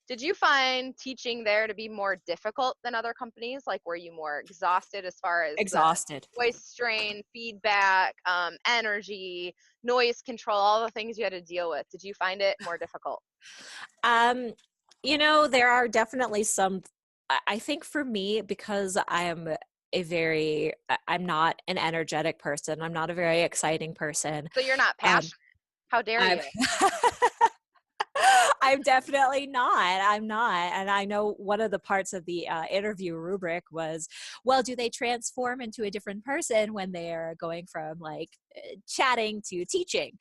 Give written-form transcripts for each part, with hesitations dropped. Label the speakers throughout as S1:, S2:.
S1: Did you find teaching there to be more difficult than other companies? Like, were you more exhausted as far as the
S2: Exhausted.
S1: voice strain, feedback, energy, noise control, all the things you had to deal with? Did you find it more difficult?
S2: Um, there are definitely some, I think for me, because I'm I'm not an energetic person. I'm not a very exciting person.
S1: So you're not
S2: Um,
S1: passionate. How dare
S2: I'm
S1: you?
S2: I'm definitely not. I'm not. And I know one of the parts of the interview rubric was, well, do they transform into a different person when they're going from like chatting to teaching?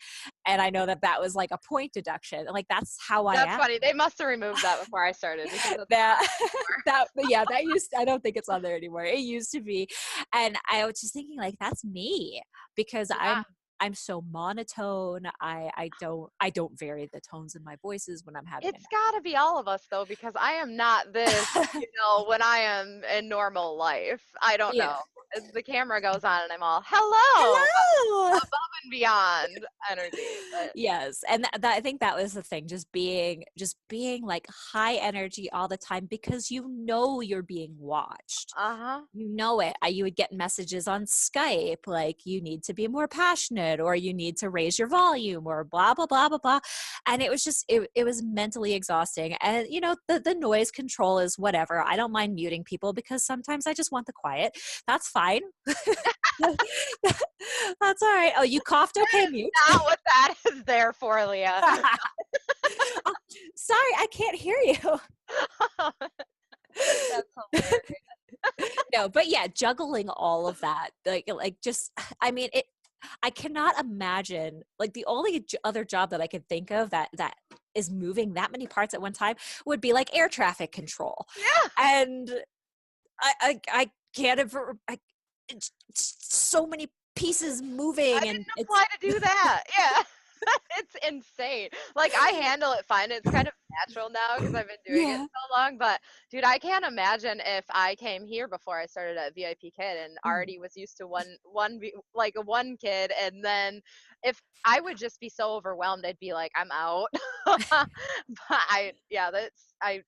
S2: And I know that was like a point deduction. Like that's how I
S1: That's
S2: am.
S1: funny. They must have removed that before I started because that's
S2: That
S1: not
S2: that used, I don't think it's on there anymore. It used to be. And I was just thinking like that's me, because
S1: yeah.
S2: I'm so monotone. I don't vary the tones in my voices when I'm having
S1: It's got to be all of us though, because I am not this, when I am in normal life. I don't
S2: yeah.
S1: know. The camera goes on and I'm all, hello,
S2: Hello.
S1: above and beyond energy. But
S2: Yes, and I think that was the thing, just being like high energy all the time, because you're being watched.
S1: uh-huh.
S2: You know it. You would get messages on Skype like you need to be more passionate, or you need to raise your volume, or blah blah blah blah blah. And it was just it was mentally exhausting. And the noise control is whatever. I don't mind muting people because sometimes I just want the quiet. That's fine. That's all right. Oh, you coughed? Okay, mute.
S1: Not what that is there for, Leah.
S2: Oh, sorry, I can't hear you.
S1: That's hilarious.
S2: No, but yeah, juggling all of that, like just, I mean, I cannot imagine, like the only other job that I could think of that is moving that many parts at one time would be like air traffic control,
S1: Yeah.
S2: and I can't ever. It's so many pieces
S1: I
S2: moving, and
S1: didn't apply to do that. Yeah. It's insane. Like, I handle it fine. It's kind of natural now because I've been doing it
S2: yeah.
S1: so long. But, dude, I can't imagine if I came here before I started at VIP Kid and
S2: Mm.
S1: already was used to like a one kid. And then if I would just be so overwhelmed, I'd be like, I'm out. But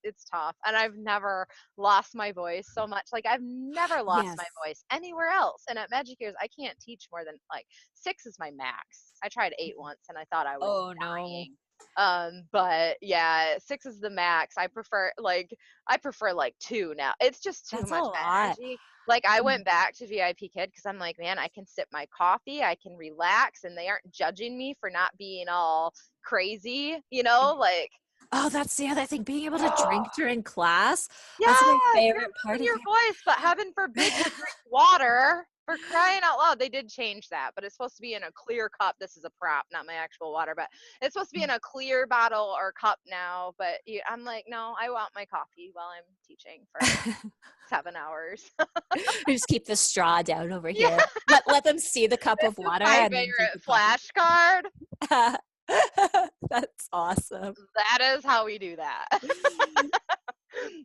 S1: it's tough. And I've never lost my voice so much. Like, I've never lost
S2: Yes.
S1: my voice anywhere else. And at Magic Ears, I can't teach more than like 6 is my max. I tried 8 once and I thought I was
S2: Oh no.
S1: dying. But yeah, 6 is the max. I prefer like 2 now. It's just too
S2: That's a
S1: much
S2: lot.
S1: energy. Like, I
S2: Mm.
S1: went back to VIP Kid because I'm like, man, I can sip my coffee, I can relax, and they aren't judging me for not being all crazy, like,
S2: Oh, that's the other thing. Being able to drink during class. That's my
S1: yes, you're
S2: favorite part
S1: losing
S2: of
S1: your
S2: it.
S1: voice, but heaven forbid you drink water. For crying out loud, they did change that, but it's supposed to be in a clear cup. This is a prop, not my actual water, but it's supposed to be in a clear bottle or cup now. But I'm like, no, I want my coffee while I'm teaching for 7 hours.
S2: We just keep the straw down over
S1: Yeah,
S2: here. Let them see the cup of
S1: this is
S2: water
S1: my
S2: and then drink
S1: favorite
S2: the coffee.
S1: flashcard.
S2: That's awesome.
S1: That is how we do that.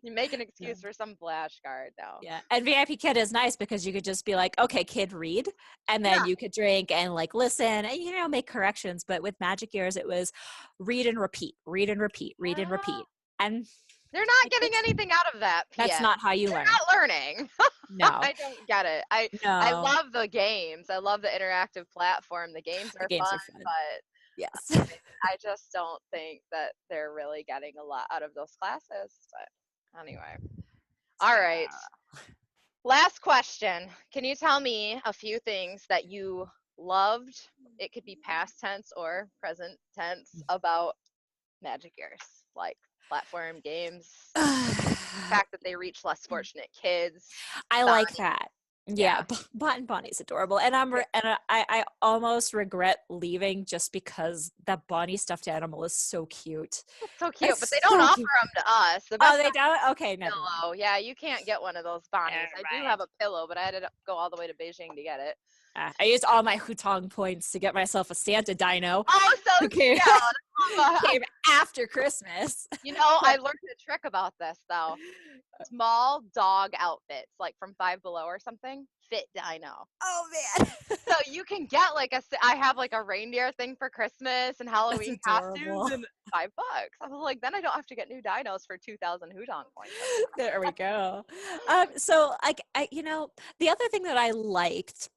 S1: You make an
S2: Yeah.
S1: excuse for some flashcard now.
S2: Yeah. And VIP Kid is nice because you could just be like, okay, kid, read. And then
S1: Yeah.
S2: you could drink and like listen and, make corrections. But with Magic Ears, it was read and repeat, read and repeat, read and
S1: Ah,
S2: repeat. And
S1: they're not
S2: like,
S1: getting anything out of that,
S2: that's
S1: PM.
S2: not how you
S1: They're
S2: learn.
S1: not learning.
S2: No,
S1: I don't get it. I
S2: no.
S1: love the games. I love the interactive platform. The games
S2: The
S1: are
S2: games
S1: fun,
S2: are fun.
S1: but
S2: Yes.
S1: I just don't think that they're really getting a lot out of those classes. But anyway. All right.
S2: Yeah.
S1: Last question. Can you tell me a few things that you loved? It could be past tense or present tense about Magic Ears, like platform games, the fact that they reach less fortunate kids.
S2: I like
S1: Bonnie,
S2: that. Yeah,
S1: yeah.
S2: Bonnie's adorable, and I almost regret leaving just because that Bonnie stuffed animal is so cute.
S1: It's so cute, but they
S2: It's
S1: don't
S2: so
S1: offer
S2: cute.
S1: them to us. The
S2: Oh,
S1: best
S2: they
S1: one
S2: don't.
S1: is
S2: Okay,
S1: a
S2: never mind.
S1: pillow. Yeah, you can't get one of those Bonnies.
S2: Never
S1: I do have
S2: mind.
S1: a pillow, but I had to go all the way to Beijing to get it.
S2: I used all my Hutong points to get myself a Santa dino.
S1: Oh, so
S2: Okay,
S1: cute.
S2: came after Christmas.
S1: I learned a trick about this though. Small dog outfits, like from Five Below or something. fit dyno.
S2: Oh man.
S1: So you can get like I have like a reindeer thing for Christmas and
S2: That's
S1: Halloween costumes
S2: adorable.
S1: and $5. I was like, then I don't have to get new dinos for 2,000 Hudon coins. That's
S2: There we go. So the other thing that I liked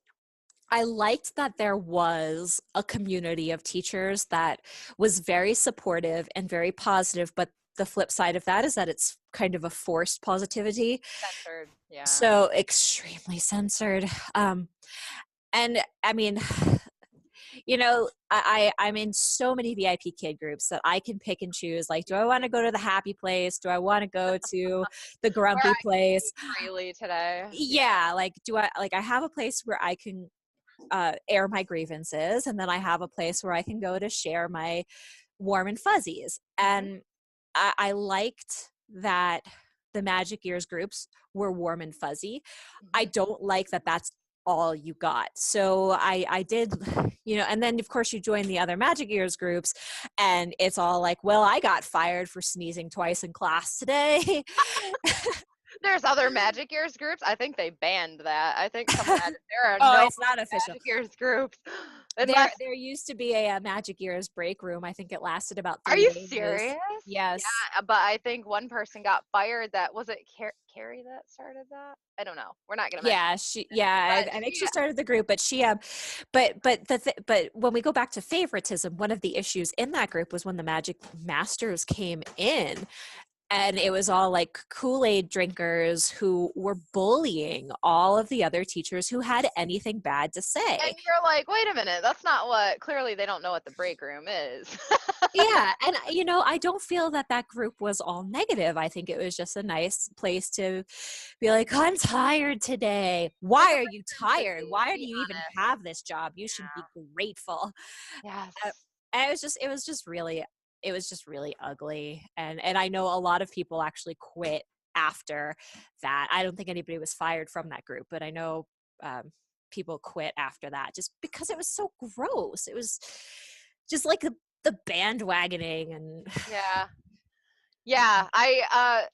S2: that there was a community of teachers that was very supportive and very positive, but the flip side of that is that it's kind of a forced positivity.
S1: censored. Yeah.
S2: So extremely censored. And I mean, I'm in so many VIP kid groups that I can pick and choose. Like, do I want to go to the happy place? Do I want to go to the
S1: Where
S2: grumpy
S1: I can
S2: place?
S1: speak freely today. Yeah.
S2: Yeah, like I have a place where I can air my grievances, and then I have a place where I can go to share my warm and fuzzies.
S1: Hmm.
S2: And I liked that the Magic Ears groups were warm and fuzzy. I
S1: Hmm.
S2: don't like that that's all you got. So I did, and then of course you join the other Magic Ears groups and it's all like, well, I got fired for sneezing twice in class today.
S1: There's other Magic Ears groups. I think they banned that. I think some there are
S2: Oh,
S1: no
S2: it's not official.
S1: Magic Ears groups
S2: There
S1: unless.
S2: there used to be a Magic Ears break room. I think it lasted about
S1: Are
S2: 3
S1: you
S2: days.
S1: serious?
S2: Yes.
S1: Yeah, but I think one person got fired. That was it. Carrie that started that. I don't know. We're not gonna mention.
S2: Yeah,
S1: But
S2: I think
S1: she,
S2: she started the group, but but when we go back to favoritism, one of the issues in that group was when the Magic Masters came in, and it was all like Kool-Aid drinkers who were bullying all of the other teachers who had anything bad to
S1: and
S2: say.
S1: you're like, wait a minute, that's not what. Clearly, they don't know what the break room is.
S2: Yeah, and I don't feel that that group was all negative. I think it was just a nice place to be like, I'm tired today.
S1: Like
S2: Why
S1: a
S2: are you tired?
S1: simplicity.
S2: Why do
S1: Be
S2: you even
S1: honest.
S2: have this job? You should be
S1: Yeah.
S2: grateful. Uh,
S1: Yes.
S2: and it was just really ugly. And I know a lot of people actually quit after that. I don't think anybody was fired from that group, but I know people quit after that just because it was so gross. It was just like the bandwagoning and
S1: Yeah. Yeah,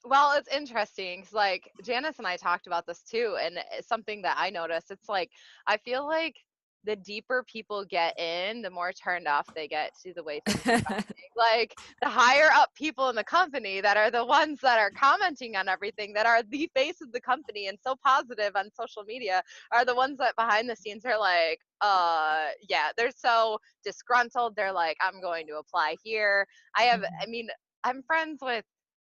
S1: well, it's interesting 'cause, like, Janice and I talked about this too, and it's something that I noticed. It's like, I feel like the deeper people get in, the more turned off they get to the way things are going. Like, the higher up people in the company that are the ones that are commenting on everything, that are the face of the company and so positive on social media, are the ones that behind the scenes are like, yeah, they're so disgruntled. They're like, I'm going to apply here. I mean, I'm friends with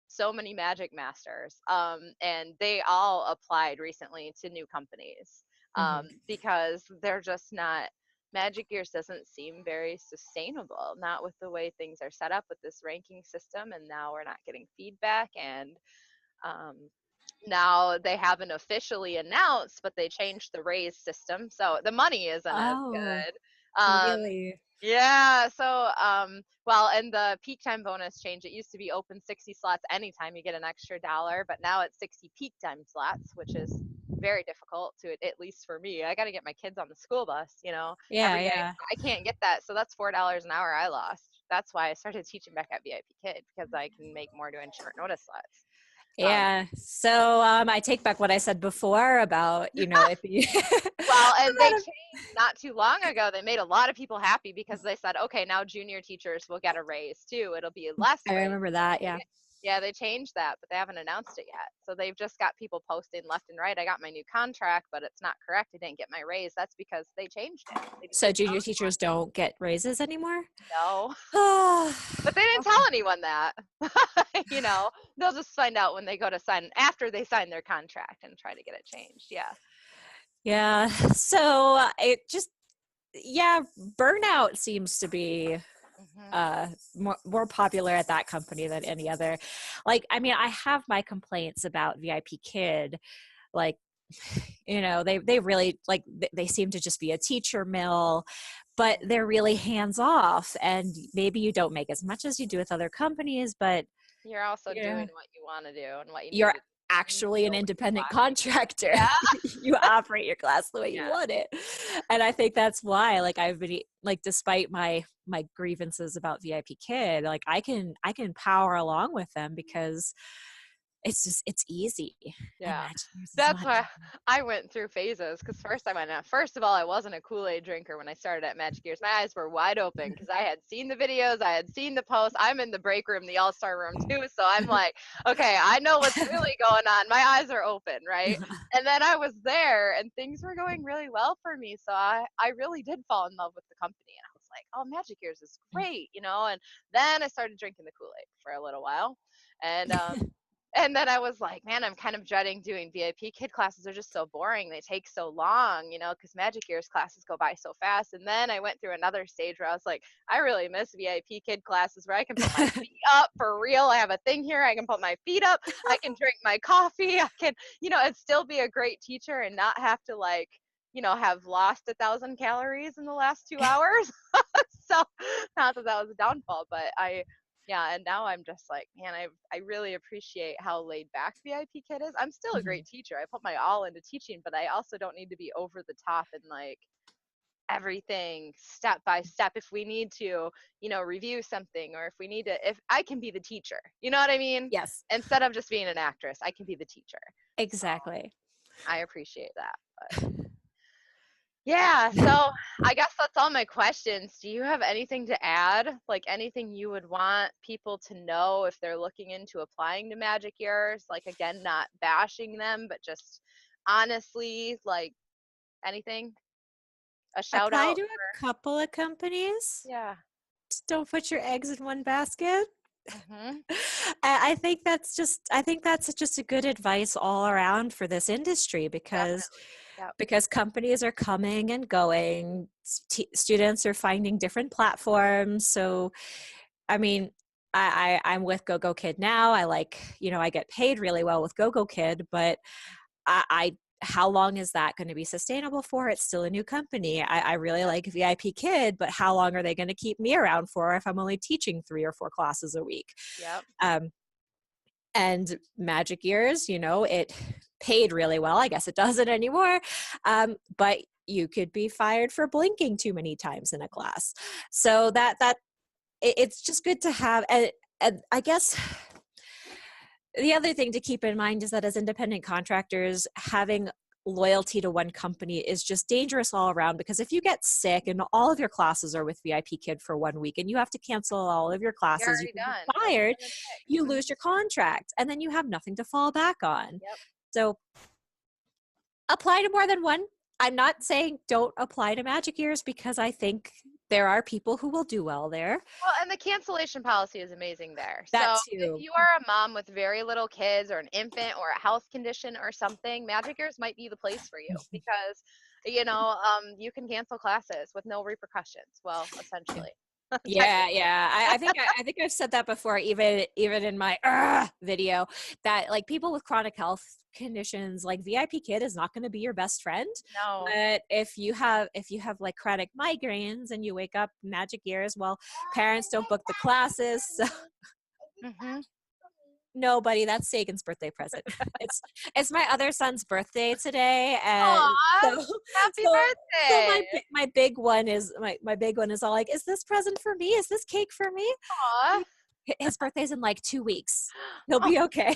S1: so many Magic Masters, and they all applied recently to new companies,
S2: Mhm.
S1: because they're just not. Magic Gears doesn't seem very sustainable, not with the way things are set up with this ranking system, and now we're not getting feedback, and um, now they haven't officially announced, but they changed the raise system, so the money isn't as
S2: Oh,
S1: good.
S2: really?
S1: Yeah, so well, and the peak time bonus change, it used to be open 60 slots anytime you get an extra dollar, but now it's 60 peak time slots, which is very difficult to, at least for me. I got to get my kids on the school bus,
S2: Yeah,
S1: every day.
S2: yeah.
S1: I can't get that, so that's $4 an hour I lost. That's why I started teaching back at VIP Kid, because I can make more doing short notice slots. Um,
S2: Yeah. So I take back what I said before about, if you
S1: Well, and they
S2: no
S1: changed not too long ago. They made a lot of people happy because they said, okay, now junior teachers will get a raise too. It'll be less
S2: I
S1: raise.
S2: remember that, yeah.
S1: Yeah, they changed that, but they haven't announced it yet. So they've just got people posting left and right. I got my new contract, but it's not correct. I didn't get my raise. That's because they changed it. They just
S2: So
S1: didn't tell
S2: junior teachers don't get raises anymore?
S1: anyone. No,
S2: Oh,
S1: but they didn't tell
S2: okay.
S1: anyone that. They'll just find out when they go to sign, after they sign their contract, and try to get it changed. Yeah.
S2: Yeah. So it just, yeah, burnout seems to be
S1: Hmm.
S2: more popular at that company than any other. Like, I mean, I have my complaints about VIP Kid, like, they really like they seem to just be a teacher mill, but they're really hands off, and maybe you don't make as much as you do with other companies, but
S1: You're also
S2: you know
S1: doing what you want to do and what you need
S2: you're
S1: to do. You
S2: actually an
S1: know what you
S2: independent
S1: want.
S2: contractor.
S1: Yeah.
S2: You operate your class the way you
S1: Yeah.
S2: want it. And I think that's why, like, I've been like, despite my grievances about VIP Kid, like, I can power along with them because it's easy. And
S1: Yeah.
S2: Magic Years is
S1: That's
S2: not
S1: why
S2: easy.
S1: I went through phases because first I went out. First of all, I wasn't a Kool-Aid drinker when I started at Magic Years. My eyes were wide open because I had seen the videos, I had seen the posts. I'm in the break room, the all-star room too. So I'm like, okay, I know what's really going on. My eyes are open, right? And then I was there and things were going really well for me. So I really did fall in love with the company. And I was like, oh, Magic Years is great, you know? And then I started drinking the Kool-Aid for a little while. And then I was like, man, I'm kind of dreading doing VIP kid classes. They're just so boring. They take so long, you know, because Magic Years classes go by so fast. And then I went through another stage where I was like, I really miss VIP kid classes where I can put my feet up for real. I have a thing here. I can put my feet up. I can drink my coffee. I can, you know, and still be a great teacher and not have to like, you know, have lost 1,000 calories in the last 2 hours. So not that that was a downfall, but yeah, and now I'm just like, man, I really appreciate how laid back VIP Kid is. I'm still a
S2: Mhm.
S1: great teacher. I put my all into teaching, but I also don't need to be over the top and like everything step by step. If we need to, you know, review something or if we need to, if I can be the teacher, you know what I mean?
S2: Yes,
S1: Instead of just being an actress, I can be the teacher. So
S2: exactly.
S1: I appreciate that. But yeah, so I guess that's all my questions. Do you have anything to add? Like anything you would want people to know if they're looking into applying to Magic Years? Like again, not bashing them, but just honestly, like anything? A shout
S2: Apply
S1: out
S2: to
S1: for
S2: a couple of companies.
S1: yeah.
S2: Just don't put your eggs in one basket.
S1: Mhm.
S2: I think that's just a good advice all around for this industry
S1: Definitely. Yep.
S2: because companies are coming and going. Students are finding different platforms. So, I mean, I'm with GoGo Kid now. I like, you know, I get paid really well with GoGo Kid, but I how long is that going to be sustainable for? It's still a new company. I really
S1: Yep.
S2: like VIP Kid, but how long are they going to keep me around for if I'm only teaching 3 or 4 classes a week?
S1: Yep.
S2: Um, and Magic Years, you know, it paid really well. I guess it doesn't anymore. But you could be fired for blinking too many times in a class. So it's just good to have. And I guess the other thing to keep in mind is that as independent contractors, having loyalty to one company is just dangerous all around, because if you get sick and all of your classes are with VIP Kid for 1 week and you have to cancel all of your
S1: You're
S2: classes, you
S1: already
S2: can be
S1: done. You'll
S2: fired,
S1: come in sick.
S2: you
S1: Mhm.
S2: lose your contract, and then you have nothing to fall back on.
S1: Yep.
S2: So apply to more than one. I'm not saying don't apply to Magic Years, because I think there are people who will do well there.
S1: Well, and the cancellation policy is amazing there.
S2: That
S1: So if
S2: too.
S1: you are a mom with very little kids or an infant or a health condition or something, Magic Years might be the place for you because, you know, you can cancel classes with no repercussions. Well, essentially,
S2: Yeah,
S1: technically.
S2: yeah. I think I've said that before, even in my video, that like people with chronic health conditions, like VIP Kid is not going to be your best friend.
S1: No.
S2: But if you have like chronic migraines and you wake up Magic Years, well, parents don't book the classes. So
S1: Hmm.
S2: no, buddy, that's Sagan's birthday present. It's my other son's birthday today, and
S1: Aw,
S2: so
S1: happy
S2: so so
S1: birthday.
S2: my big one is all like, is this present for me? Is this cake for me?
S1: Aw.
S2: His birthday's in like 2 weeks. He'll
S1: Oh,
S2: be okay.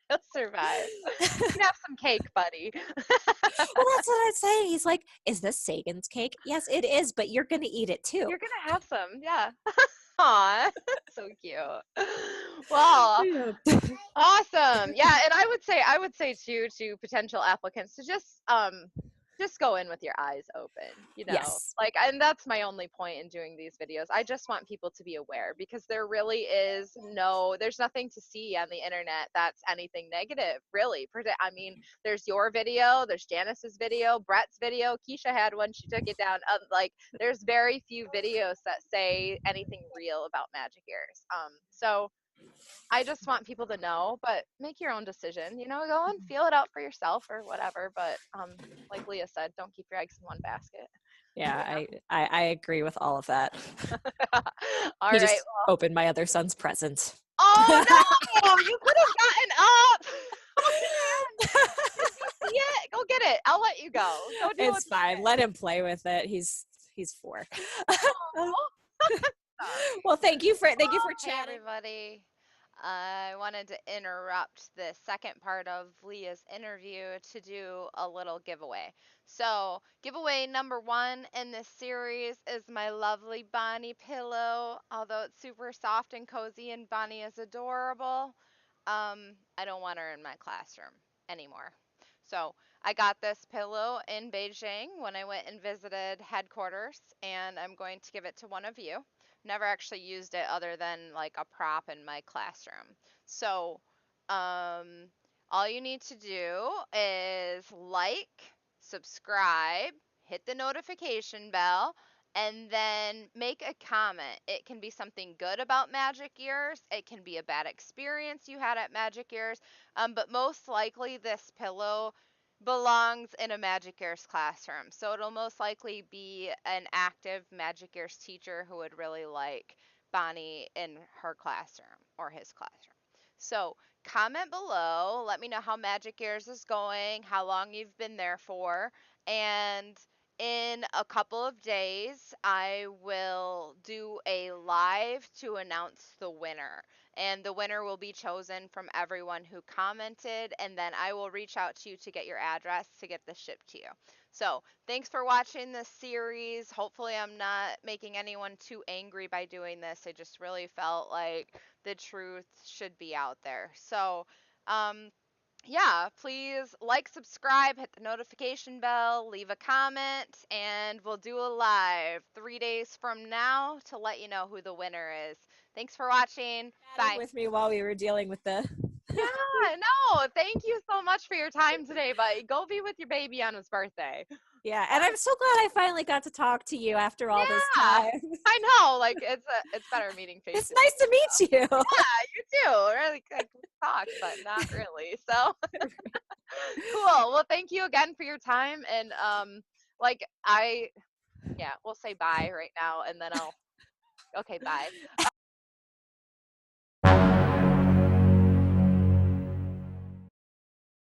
S1: he'll survive. You can have some cake, buddy.
S2: Well, that's what I'm saying. He's like, is this Sagan's cake? Yes, it is, but you're gonna eat it too.
S1: You're gonna have some, yeah. Aw, so cute. Well,
S2: Yeah.
S1: awesome. Yeah, and I would say too to potential applicants to just go in with your eyes open, you know.
S2: Yes.
S1: Like and that's my only point in doing these videos. I just want people to be aware because there's nothing to see on the internet that's anything negative, really. I mean, there's your video, there's Janice's video, Brett's video, Keisha had one, she took it down. Like there's very few videos that say anything real about Magic Ears. So I just want people to know, but make your own decision. You know, go and feel it out for yourself or whatever. But like Leah said, don't keep your eggs in one basket.
S2: Yeah, I agree with all of that.
S1: All
S2: He
S1: right.
S2: just opened my other son's present.
S1: Oh no! You could have gotten up. Oh man! Did you see it? Go get it. I'll let you go. Go deal with
S2: It's
S1: the
S2: fine.
S1: kid.
S2: Let him play with it. He's 4.
S1: Oh, sorry.
S2: Well, thank you for
S1: Okay,
S2: chatting.
S1: everybody. I wanted to interrupt the second part of Leah's interview to do a little giveaway. So, giveaway number one in this series is my lovely Bonnie pillow. Although it's super soft and cozy and Bonnie is adorable, I don't want her in my classroom anymore. So, I got this pillow in Beijing when I went and visited headquarters, and I'm going to give it to one of you. Never actually used it other than like a prop in my classroom. So, um, all you need to do is like, subscribe, hit the notification bell, and then make a comment. It can be something good about Magic Ears, it can be a bad experience you had at Magic Ears, but most likely this pillow belongs in a Magic Ears classroom. So it'll most likely be an active Magic Ears teacher who would really like Bonnie in her classroom or his classroom. So comment below, let me know how Magic Ears is going, how long you've been there for, and in a couple of days, I will do a live to announce the winner. And the winner will be chosen from everyone who commented, and then I will reach out to you to get your address to get this shipped to you. So, thanks for watching this series. Hopefully, I'm not making anyone too angry by doing this. I just really felt like the truth should be out there. So, um, yeah, please like, subscribe, hit the notification bell, leave a comment, and we'll do a live 3 days from now to let you know who the winner is. Thanks for watching.
S2: Chatting
S1: Bye.
S2: with me while we were dealing with the
S1: Yeah, no, thank you so much for your time today, but go be with your baby on his birthday.
S2: yeah, and I'm so glad I finally got to talk to you after all this
S1: Yeah,
S2: time.
S1: I know. Like it's better meeting face
S2: It's
S1: to
S2: nice
S1: face.
S2: to meet you.
S1: Yeah, you too. Really, like, we talked, but not really. So cool. Well, thank you again for your time, and like I, yeah, we'll say bye right now, and then I'll. Okay, bye.